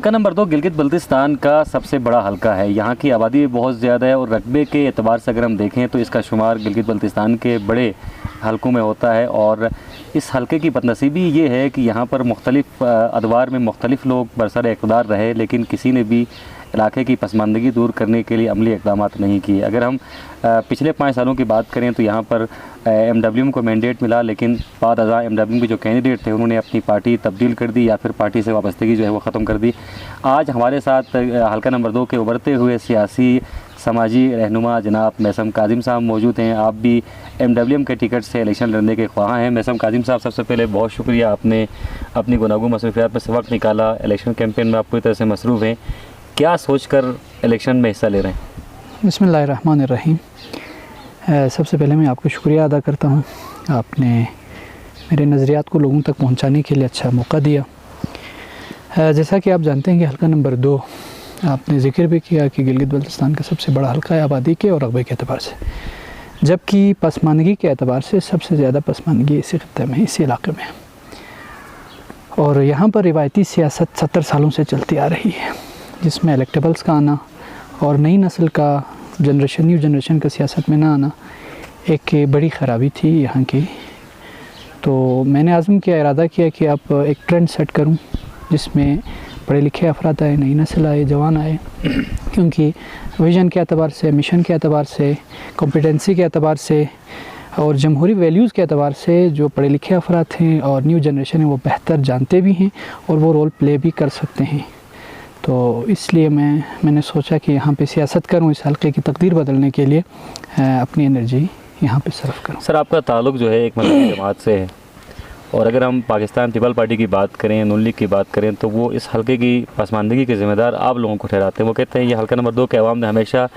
हल्का नंबर 2 गिलगित बल्तिस्तान का सबसे बड़ा हल्का है। यहाँ की आबादी बहुत ज़्यादा है और रकबे के एतबार से अगर हम देखें तो इसका शुमार गिलगित बल्तिस्तान के बड़े हलकों में होता है। और इस हलके की बदनसीबी ये है कि यहाँ पर मुख्तलिफ़ अदवार में मुख्तलिफ़ लोग बरसर इक़्तिदार रहे, लेकिन किसी ने भी इलाके की पसमानदगी दूर करने के लिए अमली इक़दाम नहीं किए। अगर हम पिछले 5 सालों की बात करें तो यहाँ पर MWM को मैंडेट मिला, लेकिन बाद अज़ा MWM के जो कैंडिडेट थे उन्होंने अपनी पार्टी तब्दील कर दी या फिर पार्टी से वाबस्तगी जो है वो ख़त्म कर दी। आज हमारे साथ हल्का नंबर 2 के उभरते हुए सियासी समाजी रहनुमा जनाब मैसम काजिम साहब मौजूद हैं। आप भी MWM के टिकट से इलेक्शन लड़ने के ख्वाह हैं। मैसम काजिम साहब, सबसे पहले बहुत शुक्रिया, आपने अपनी गुनागू मसरूफियात में से वक्त निकाला। इलेक्शन कैंपेन में आप पूरी तरह से मसरूफ़ हैं, क्या सोचकर इलेक्शन में हिस्सा ले रहे हैं? बिस्मिल्लाहिर्रहमानिर्रहीम। सबसे पहले मैं आपको शुक्रिया अदा करता हूँ, आपने मेरे नज़रियात को लोगों तक पहुँचाने के लिए अच्छा मौका दिया। जैसा कि आप जानते हैं कि हल्का नंबर 2, आपने ज़िक्र भी किया कि गिलगित बल्तिस्तान का सबसे बड़ा हल्का है आबादी के और रकबे के अतबार से, जबकि पसमानदगी के अतबार से सबसे ज़्यादा पसमानदगी इसी खित्ते में, इसी इलाके में। और यहाँ पर रिवायती सियासत 70 सालों से चलती आ रही है, जिसमें इलेक्टेबल्स का आना और नई नस्ल का न्यू जनरेशन का सियासत में ना आना एक बड़ी ख़राबी थी यहाँ की। तो मैंने आज़म किया, इरादा किया कि अब एक ट्रेंड सेट करूँ जिसमें पढ़े लिखे अफराद आए, नई नस्ल आए, जवान आए, क्योंकि विज़न के अतबार से, मिशन के अतबार से, कॉम्पिटेंसी के अतबार से और जमहूरी वैल्यूज़ के अतबार से जो पढ़े लिखे अफराद हैं और न्यू जनरेशन है वो बेहतर जानते भी हैं और वो रोल प्ले भी कर सकते हैं। तो इसलिए मैंने सोचा कि यहाँ पे सियासत करूँ, इस हल्के की तकदीर बदलने के लिए अपनी एनर्जी यहाँ पे सर्व करूँ। सर, आपका ताल्लुक़ जो है एक मज़हबी जमात से है, और अगर हम पाकिस्तान पीपल पार्टी की बात करें, नून लीग की बात करें, तो वो इस हल्के की पसमानदगी के ज़िम्मेदार आप लोगों को ठहराते हैं। वो कहते हैं ये हल्का नंबर 2 के अवाम ने हमेशा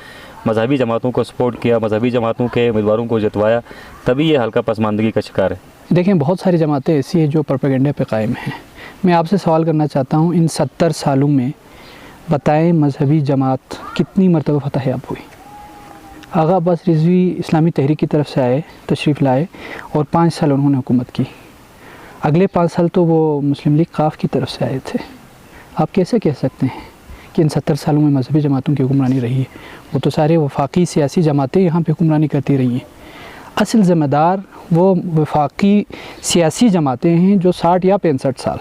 मज़हबी जमातों को सपोर्ट किया, मज़हबी जमातों के उम्मीदवारों को जितवाया, तभी ये हल्का पसमानदगी का शिकार है। देखें, बहुत सारी जमातें ऐसी हैं जो प्रोपेगेंडे पे कायम हैं। मैं आपसे सवाल करना चाहता हूँ, इन 70 सालों में बताएं मज़हबी जमात कितनी मरतबा फतह हुई? आगा अब्बास रिज़वी इस्लामी तहरीक की तरफ से आए, तशरीफ़ लाए और 5 साल उन्होंने हुकूमत की। अगले 5 साल तो वो मुस्लिम लीग काफ की तरफ से आए थे। आप कैसे कह सकते हैं कि इन 70 सालों में मज़हबी जमातों की हुक्मरानी रही है? वो तो सारे वफाकी सियासी जमातें यहाँ पे हुक्मरानी करती रही हैं। असल ज़िम्मेदार वो वफाकी सियासी जमातें हैं जो 60 या 65 साल,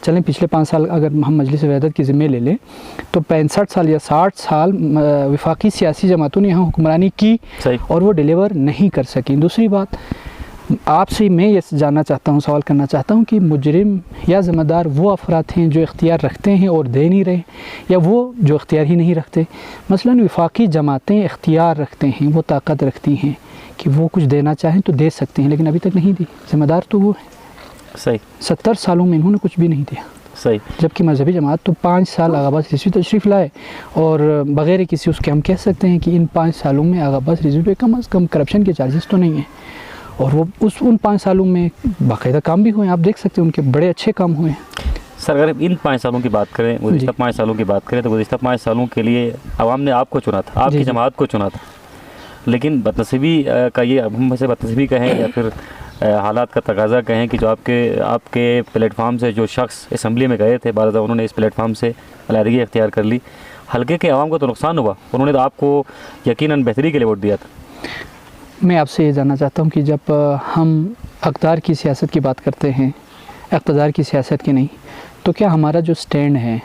चलें पिछले 5 साल अगर हम मजलिस वहदत की ज़िम्मे ले लें तो 65 साल या 60 साल वफाकी सियासी जमातों ने यहाँ हुक्मरानी की और वो डिलीवर नहीं कर सकी। दूसरी बात, आपसे मैं ये जानना चाहता हूँ, सवाल करना चाहता हूँ कि मुजरिम या ज़िम्मेदार वो अफराद हैं जो इख्तियार रखते हैं और दे नहीं रहे, या वो जो इख्तियार ही नहीं रखते? मसलन वफाकी जमातें इख्तियार रखते हैं, वो ताकत रखती हैं कि वो कुछ देना चाहें तो दे सकते हैं, लेकिन अभी तक नहीं दी। ज़िम्मेदार तो वो है। सही, 70 सालों में इन्होंने कुछ भी नहीं दिया। सही। जबकि मज़हबी जमात तो 5 साल आगा अब्बास रिज़वी तशरीफ़ लाए और बग़ैर किसी उसके हम कह सकते हैं कि इन 5 सालों में आगा अब्बास रिज़वी पे कम अज़ कम करप्शन के चार्जेस तो नहीं हैं, और वो उन 5 सालों में बाकायदा काम भी हुए हैं। आप देख सकते हैं उनके बड़े अच्छे काम हुए हैं। सर, अगर इन 5 सालों की बात करें, गुज़िश्ता 5 सालों की बात करें, तो गुज़िश्ता 5 सालों के लिए आवाम ने आपको चुना था, आपकी जमात को चुना था, लेकिन बदनसीबी का ये, हम से बदनसीबी कहें या फिर हालात का तकाज़ा कहें कि जो आपके प्लेटफार्म से जो शख्स असम्बली में गए थे, बारह उन्होंने इस प्लेटफार्म से अलहदगी इख्तियार कर ली। हल्के के अवाम को तो नुकसान हुआ, उन्होंने तो आपको यकीनन बेहतरी के लिए वोट दिया था। मैं आपसे ये जानना चाहता हूँ कि जब हम इक़्तिदार की सियासत की बात करते हैं, इक़्तिदार की सियासत की नहीं, तो क्या हमारा जो स्टैंड है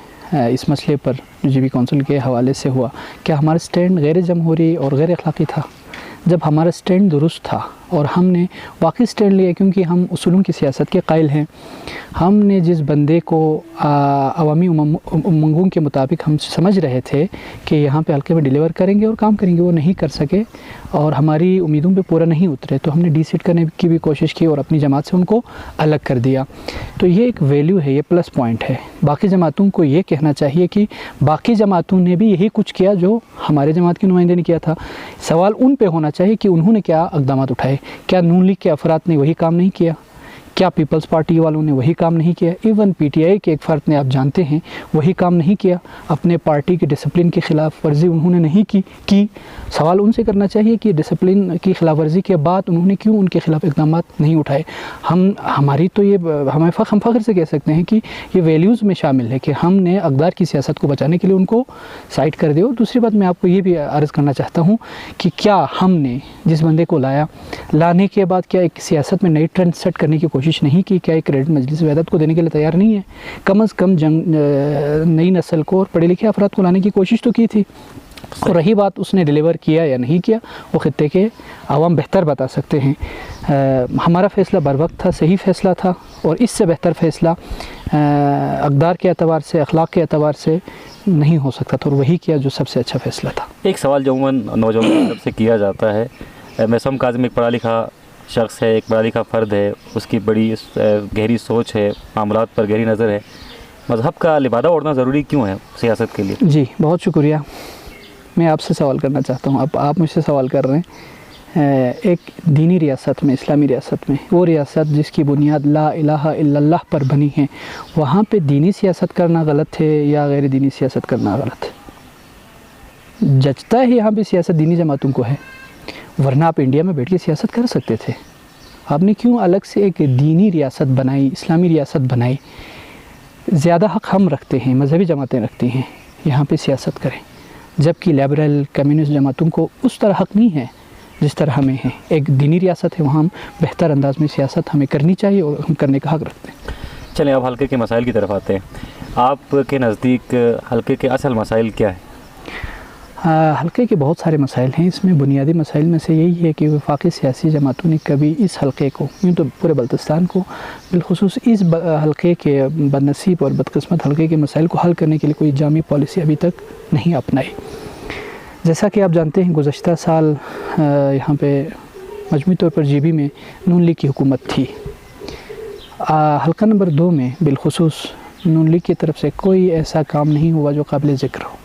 इस मसले पर GB कौंसिल के हवाले से हुआ, क्या हमारा स्टैंड गैर जमहूरी और गैर अखलाक़ी था? जब हमारा स्टैंड दुरुस्त था और हमने वाकई स्टैंड लिया, क्योंकि हम उसूलों की सियासत के कायल हैं, हमने जिस बंदे को अवामी उमंगों के मुताबिक हम समझ रहे थे कि यहाँ पे हल्के में डिलीवर करेंगे और काम करेंगे, वो नहीं कर सके और हमारी उम्मीदों पे पूरा नहीं उतरे, तो हमने डीसीट करने की भी कोशिश की और अपनी जमात से उनको अलग कर दिया। तो ये एक वैल्यू है, ये प्लस पॉइंट है। बाकी जमातों को ये कहना चाहिए कि बाकी जमातों ने भी यही कुछ किया जो हमारे जमात के नुमाइंदे ने किया था। सवाल उन पे होना चाहिए कि उन्होंने क्या इक़दाम उठाए। क्या नून लीग के अफराद ने वही काम नहीं किया? क्या पीपल्स पार्टी वालों ने वही काम नहीं किया? इवन पीटीआई के एक फ़र्द ने, आप जानते हैं, वही काम नहीं किया। अपने पार्टी की डिसिप्लिन की खिलाफ वर्जी उन्होंने नहीं की। सवाल उनसे करना चाहिए कि डिसिप्लिन की खिलाफ वर्जी के बाद उन्होंने क्यों उनके खिलाफ इक़दाम नहीं उठाए। हमारी तो ये हम फ़ख्र से कह सकते हैं कि ये वैल्यूज़ में शामिल है कि हमने अक़दार की सियासत को बचाने के लिए उनको साइड कर दिया। और दूसरी बात मैं आपको ये भी अर्ज़ करना चाहता हूँ कि क्या हमने जिस बंदे को लाने के बाद क्या एक सियासत में नई ट्रेंड सेट करने की कोशिश नहीं की? क्या एक क्रेडिट मजलिस वहदत को देने के लिए तैयार नहीं है? कम अज़ कम नई नस्ल को और पढ़े लिखे अफराद को लाने की कोशिश तो की थी। और रही बात उसने डिलीवर किया या नहीं किया, वो खित्ते के आवाम बेहतर बता सकते हैं। हमारा फ़ैसला बर वक्त था, सही फ़ैसला था, और इससे बेहतर फ़ैसला अक़दार के एतबार से, अखलाक के एतबार से नहीं हो सकता था, और वही किया जो सबसे अच्छा फ़ैसला था। एक सवाल जो नौजवानों की तरफ से किया जाता है, मैसूम काज़िम एक पढ़ा लिखा शख्स है, एक पढ़ा लिखा फ़र्द है, उसकी बड़ी गहरी सोच है, मामलात पर गहरी नज़र है। मज़हब का लिबादा ओढ़ना ज़रूरी क्यों है सियासत के लिए? जी, बहुत शुक्रिया। मैं आपसे सवाल करना चाहता हूँ, अब आप मुझसे सवाल कर रहे हैं। एक दीनी रियासत में, इस्लामी रियासत में, वो रियासत जिसकी बुनियाद ला इलाहा इल्लल्लाह पर बनी है, वहाँ पे दीनी सियासत करना गलत है या गैर दीनी सियासत करना गलत है? जचता है यहाँ पे सियासत दीनी जमातों को है, वरना आप इंडिया में बैठ के सियासत कर सकते थे। आपने क्यों अलग से एक दीनी रियासत बनाई, इस्लामी रियासत बनाई? ज़्यादा हक़ हम रखते हैं, मजहबी जमातें रखती हैं यहाँ पे सियासत करें, जबकि लिबरल कम्युनिस्ट जमातों को उस तरह हक़ नहीं है जिस तरह हमें है। एक दीनी रियासत है, वहाँ हम बेहतर अंदाज में सियासत हमें करनी चाहिए और हम करने का हक़ रखते हैं। चलें अब हल्के के मसाइल की तरफ आते हैं। आपके नज़दीक हल्के के असल मसाइल क्या है? हल्के के बहुत सारे मसाइल हैं। इसमें बुनियादी मसाइल में से यही है कि वफाकी सियासी जमातों ने कभी इस हल्के को, यूँ तो पूरे बल्तिस्तान को, बिलखुसूस इस हल्के के बदनसीब और बदकिस्मत हल्के के मसाइल को हल करने के लिए कोई जामी पॉलिसी अभी तक नहीं अपनाई। जैसा कि आप जानते हैं, गुज़श्ता साल यहाँ पे मजमूई तौर पर GB में नून लीग की हुकूमत थी। हल्का नंबर 2 में बिलखुसूस नून लीग की तरफ से कोई ऐसा काम नहीं हुआ जो काबिल ज़िक्र हो।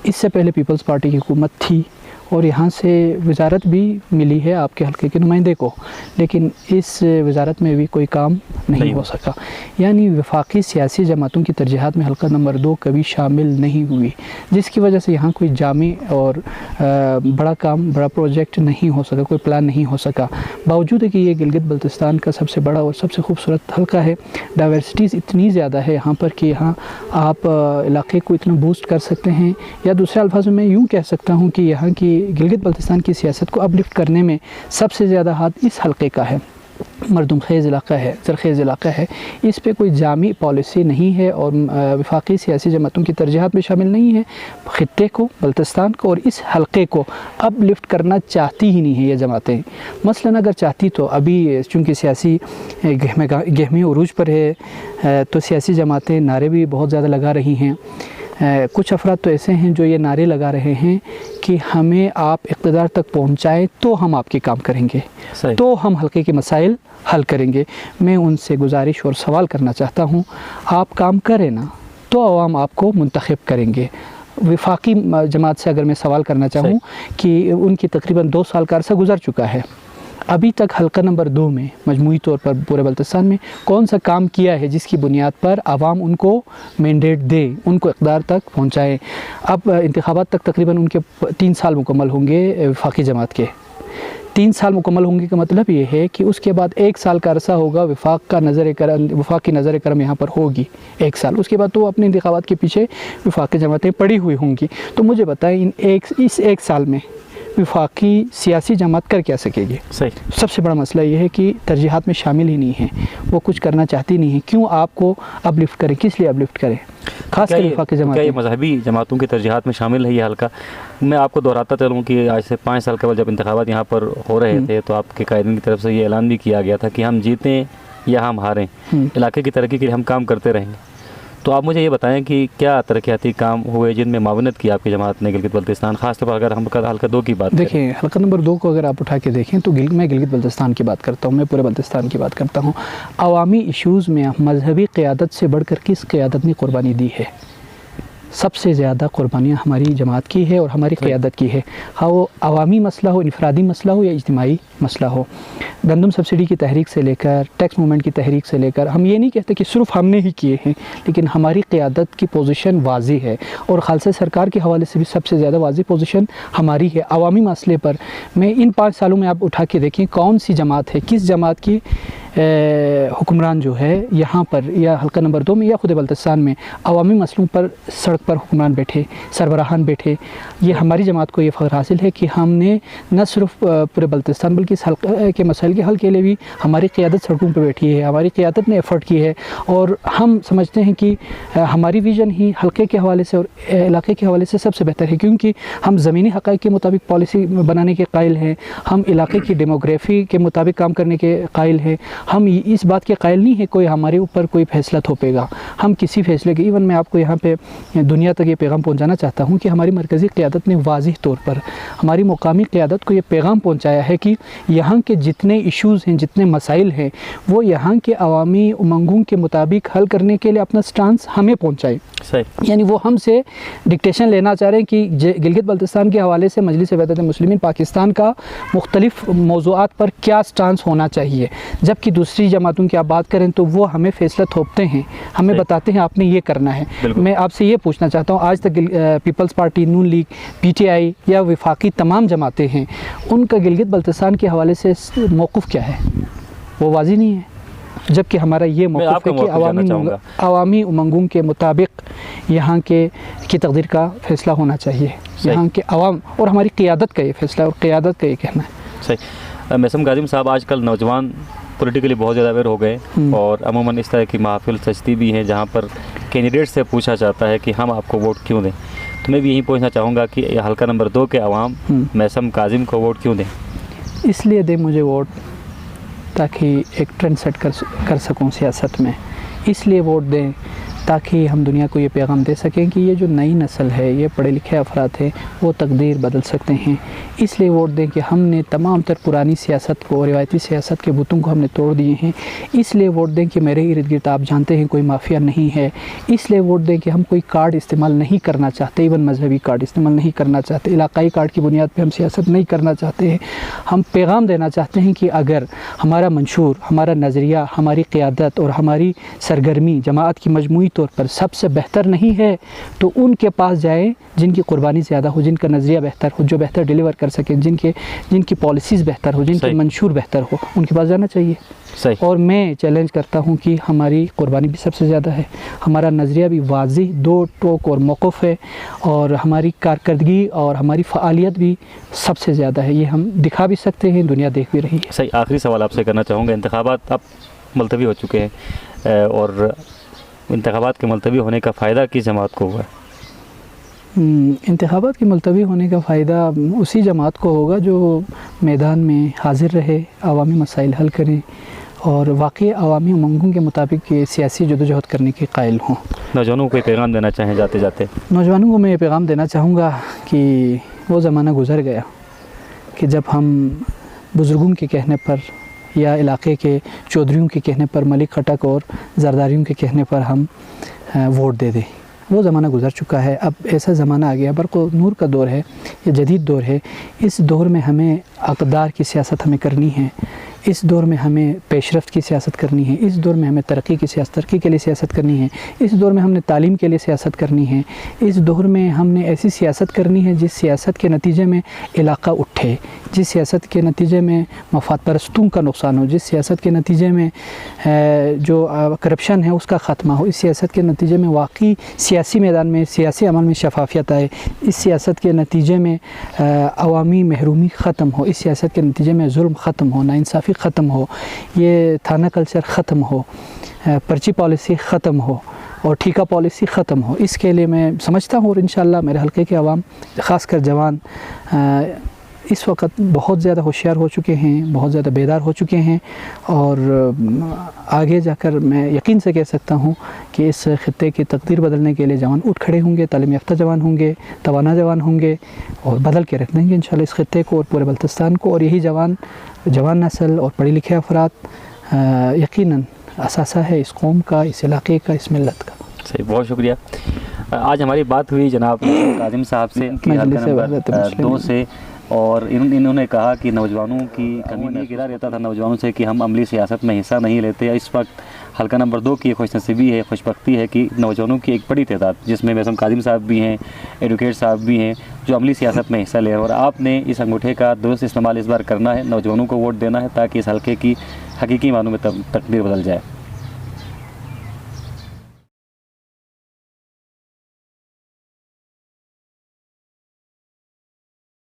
इससे पहले पीपल्स पार्टी की हुकूमत थी और यहाँ से वजारत भी मिली है आपके हल्के के नुमाइंदे को, लेकिन इस वजारत में भी कोई काम नहीं हो सका। यानी वफाकी सियासी जमातों की तरजीहात में हल्का नंबर 2 कभी शामिल नहीं हुई, जिसकी वजह से यहाँ कोई जामी और बड़ा काम, बड़ा प्रोजेक्ट नहीं हो सका, कोई प्लान नहीं हो सका। बावजूद है कि ये गिलगित बल्तिस्तान का सबसे बड़ा और सबसे खूबसूरत हल्का है, डाइवर्सिटीज़ इतनी ज़्यादा है यहाँ पर कि यहाँ आप इलाके को इतना बूस्ट कर सकते हैं, या दूसरे अल्फाज में यूँ कह सकता हूँ कि यहाँ की गिलगित बल्तिस्तान की सियासत को अपलिफ्ट करने में सबसे ज़्यादा हाथ इस हल्के का है। मरदुम खेज़ इलाका है, ज़रखेज़ इलाका है, इस पे कोई जामी पॉलिसी नहीं है और वफाकी सियासी जमातों की तरजीहात में शामिल नहीं है। ख़ित्ते को, बल्तिस्तान को और इस हल्के को अपलिफ्ट करना चाहती ही नहीं है ये जमातें। मसलन अगर चाहती तो अभी चूँकि सियासी गहमे उरूज पर है, तो सियासी जमातें नारे भी बहुत ज़्यादा लगा रही हैं। कुछ अफराद तो ऐसे हैं जो ये नारे लगा रहे हैं कि हमें आप इक़्तिदार तक पहुँचाएँ तो हम आपके काम करेंगे, तो हम हल्के के मसाइल हल करेंगे। मैं उनसे गुजारिश और सवाल करना चाहता हूँ, आप काम करें ना तो अवाम आपको मुंतखब करेंगे। वफाकी जमात से अगर मैं सवाल करना चाहूँ कि उनकी तकरीबन 2 साल का अरसा गुजर चुका है, अभी तक हल्का नंबर 2 में मजमूई तौर पर पूरे बल्तिस्तान में कौन सा काम किया है जिसकी बुनियाद पर आवाम उनको मैंडेट दे, उनको इक़्तिदार तक पहुँचाए। अब इंतखाबात तक तकरीबन उनके 3 साल मुकम्मल होंगे। वफाकी जमात के 3 साल मुकम्मल होंगे का मतलब ये है कि उसके बाद 1 साल का अरसा होगा वफाक की नज़र करम यहाँ पर होगी 1 साल। उसके बाद तो अपने इंतखाबात के पीछे वफाकी जमातें पड़ी हुई होंगी। तो मुझे बताएं, इस 1 साल में वफाकी सियासी जमात कर क्या सकेगी? सही सबसे बड़ा मसला ये है कि तरजीहात में शामिल ही नहीं है, वो कुछ करना चाहती नहीं है। क्यों आपको अपलिफ्ट करें, किस लिए अपलिफ्ट करें? खास कर वफाकी जमात, क्या ये मजहबी जमातों की तरजीहात में शामिल है ये हल्का? मैं आपको दोहराता चलूँ कि आज से 5 साल कबल जब इंतखाबात यहाँ पर हो रहे थे तो आपके कायदीन की तरफ से ये ऐलान भी किया गया था कि हम जीतें या हम हारें, इलाके की तरक्की के लिए हम काम करते रहेंगे। तो आप मुझे ये बताएं कि क्या तरक्याती काम हुए जिनमें मावनत की आपकी जमात ने गिलगित बल्तिस्तान, खासतौर पर अगर हम हल्का 2 की बात देखें, हल्का नंबर 2 को अगर आप उठा के देखें तो मैं गिलगित बल्तिस्तान की बात करता हूँ, मैं पूरे बल्तिस्तान की बात करता हूँ। अवामी इशूज़ में मजहबी क़यादत से बढ़कर किस क़यादत ने कुर्बानी दी है? सबसे ज़्यादा कुर्बानियाँ हमारी जमात की है और हमारी क़यादत की है, हाँ वो अवामी मसला हो, इनफरादी मसला हो या इज्तिमाई मसला हो। गंदम सब्सिडी की तहरीक से लेकर टैक्स मूवमेंट की तहरीक से लेकर, हम ये नहीं कहते कि सिर्फ हमने ही किए हैं, लेकिन हमारी क़यादत की पोजीशन वाज़ी है और खालसा सरकार के हवाले से भी सबसे ज़्यादा वाज़ी पोजीशन हमारी है। अवामी मसले पर मैं इन 5 सालों में आप उठा के देखें कौन सी जमात है, किस जमात की हुक्मरान जो है यहाँ पर या हल्का नंबर 2 में या खुद बल्तिस्तान में अवामी मसलों पर सड़क पर हुक्मरान बैठे, सरबराहान बैठे। ये हमारी जमात को ये फ़ख्र हासिल है कि हमने न सिर्फ पूरे बल्तिस्तान बल्कि इस हल्के के मसाइल के हल के लिए भी हमारी क़यादत सड़कों पर बैठी है, हमारी क़यादत ने एफ़र्ट की है। और हम समझते हैं कि हमारी विज़न ही हल्के के हवाले से और इलाके के हवाले से सबसे बेहतर है, क्योंकि हम ज़मीनी हक़ाइक़ के मुताबिक पॉलिसी बनाने के कायल हैं, हम इलाके की डेमोग्राफ़ी के मुताबिक काम करने के कायल हैं। हम इस बात के कायल नहीं है कोई हमारे ऊपर कोई फ़ैसला थोपेगा। हम किसी फ़ैसले के, इवन मैं आपको यहाँ पे दुनिया तक ये पैगाम पहुँचाना चाहता हूँ कि हमारी मरकज़ी क़यादत ने वाज़िह तौर पर हमारी मुकामी क़यादत को ये पैगाम पहुँचाया है कि यहाँ के जितने इश्यूज़ हैं, जितने मसाइल हैं, वो यहाँ के अवामी उमंगों के मुताबिक हल करने के लिए अपना स्टांस हमें पहुँचाए। यानी वो हमसे डिक्टेशन लेना चाह रहे हैं कि गिलगित बल्तिस्तान के हवाले से मजलिस वहदत मुस्लिमीन पाकिस्तान का मुख्तलिफ मौज़ूआत पर क्या स्टांस होना चाहिए, जबकि दूसरी जमातों की आप बात करें तो वो हमें फ़ैसला थोपते हैं, हमें बताते हैं आपने ये करना है। मैं आपसे ये पूछना चाहता हूँ, आज तक पीपल्स पार्टी, नून लीग, PTI या वफाकी तमाम जमातें हैं, उनका गिलगित बल्तिस्तान के हवाले से मौक़िफ़ क्या है? वो वाज़ी नहीं है। जबकि हमारा ये मौक़िफ़ है कि अवामी उमंगों के मुताबिक यहाँ के की तकदीर का फ़ैसला होना चाहिए, यहाँ के अवाम और हमारी क़यादत का ये फ़ैसला और क़यादत का ये कहना है। सही। मैसम काज़िम साहब, आजकल नौजवान पॉलिटिकली बहुत ज़्यादा अवेयर हो गए और अमूमन इस तरह की महफिल सजती भी हैं जहाँ पर कैंडिडेट से पूछा जाता है कि हम आपको वोट क्यों दें। तो मैं भी यही पूछना चाहूँगा कि हल्का नंबर 2 के अवाम मैसम काज़िम को वोट क्यों दें? इसलिए दें मुझे वोट ताकि एक ट्रेंड सेट कर सकूं सियासत में। इसलिए वोट दें ताकि हम दुनिया को ये पैगाम दे सकें कि ये जो नई नस्ल है, ये पढ़े लिखे अफराद हैं, वो तकदीर बदल सकते हैं। इसलिए वोट दें कि हमने तमाम तर पुरानी सियासत को, रिवायती सियासत के बुतों को हमने तोड़ दिए हैं। इसलिए वोट दें कि मेरे इर्द गिर्द आप जानते हैं कोई माफिया नहीं है। इसलिए वोट दें कि हम कोई कार्ड इस्तेमाल नहीं करना चाहते, इवन मजहबी कार्ड इस्तेमाल नहीं करना चाहते, इलाकाई कार्ड की बुनियाद पर हम सियासत नहीं करना चाहते हैं। हम पैगाम देना चाहते हैं कि अगर हमारा मंशूर, हमारा नज़रिया, हमारी क़यादत और हमारी सरगर्मी जमात की मजमूई तौर पर सबसे बेहतर नहीं है तो उनके पास जाएं जिनकी कुर्बानी ज़्यादा हो, जिनका नज़रिया बेहतर हो, जो बेहतर डिलीवर कर सकें, जिनकी पॉलिसीज़ बेहतर हो, जिनके मंशूर बेहतर हो, उनके पास जाना चाहिए। सही। और मैं चैलेंज करता हूं कि हमारी कुर्बानी भी सबसे ज़्यादा है, हमारा नज़रिया भी वाज़िह, दो टोक और मौक़िफ़ है, और हमारी कारकर्दगी और हमारी फ़आलियत भी सबसे ज़्यादा है। ये हम दिखा भी सकते हैं, दुनिया देख भी रही है। सही। आखिरी सवाल आपसे करना चाहूँगा, इंतखाबात अब मुलतवी हो चुके हैं और इंतखाबात के मुलतवी होने का फ़ायदा किस जमात को हुआ? इंतखाबात के मुलतवी होने का फ़ायदा उसी जमात को होगा जो मैदान में हाज़िर रहे, अवामी मसाइल हल करें और वाकई अवामी उमंगों के मुताबिक सियासी जदोजहद करने के कायल हों। नौजवानों को पैगाम देना चाहें जाते जाते? नौजवानों को मैं ये पैगाम देना चाहूँगा कि वो ज़माना गुज़र गया कि जब हम बुज़ुर्गों के कहने पर या इलाके के चौधरियों के कहने पर, मलिक खटक और ज़रदारियों के कहने पर हम वोट दे दें। वो ज़माना गुज़र चुका है। अब ऐसा ज़माना आ गया, बरक़ो नूर का दौर है, ये जदीद दौर है। इस दौर में हमें अक़दार की सियासत हमें करनी है, इस दौर में हमें पेशरफ्त की सियासत करनी है, इस दौर में हमें तरक्की के लिए सियासत करनी है, इस दौर में हमने तालीम के लिए सियासत करनी है, इस दौर में हमने ऐसी सियासत करनी है जिस सियासत के नतीजे में इलाका उठे, जिस सियासत के नतीजे में मफाद परस्तों का नुकसान हो, जिस सियासत के नतीजे में जो करप्शन है उसका ख़त्मा हो, इस सियासत के नतीजे में वाकई सियासी मैदान में, सियासी अमल में शफाफियत आए, इस सियासत के नतीजे में अवामी महरूमी ख़त्म हो, इस सियासत के नतीजे में जुल्म ख़त्म हो, नाइंसाफ़ी ख़त्म हो, ये थाना कल्चर ख़त्म हो, पर्ची पॉलिसी ख़त्म हो और ठीका पॉलिसी ख़त्म हो। इसके लिए मैं समझता हूँ और इंशाअल्लाह मेरे हल्के के अवाम, ख़ासकर जवान, इस वक्त बहुत ज़्यादा होशियार हो चुके हैं, बहुत ज़्यादा बेदार हो चुके हैं और आगे जाकर मैं यकीन से कह सकता हूँ कि इस ख़ित्ते की तकदीर बदलने के लिए जवान उठ खड़े होंगे, तालीम याफ्ता जवान होंगे, तवाना जवान होंगे और बदल के रख देंगे इंशाअल्लाह इस ख़ित्ते को और पूरे बल्तिस्तान को। और यही जवान नस्ल और पढ़े लिखे अफराद यकीनन असासा है इस कौम का, इस इलाके का, इस मिल्लत का। सही, बहुत शुक्रिया। आज हमारी बात हुई जनाब काजिम साहब से कि हल्का नंबर 2 से, और इन्होंने कहा कि नौजवानों की कमी में गिरा रहता था नौजवानों से कि हम अमली सियासत में हिस्सा नहीं लेते। इस वक्त हल्का नंबर 2 की खुशनसीबी है, खुशबख्ती है कि नौजवानों की एक बड़ी तादाद, जिसमें वैसम काजिम साहब भी हैं, एडवोकेट साहब भी हैं, जो अमली सियासत में हिस्सा ले रहे हैं। और आपने इस अंगूठे का दुरुस्त इस्तेमाल इस बार करना है, नौजवानों को वोट देना है, ताकि इस हल्के की हकीकी मानों में तकदीर बदल जाए।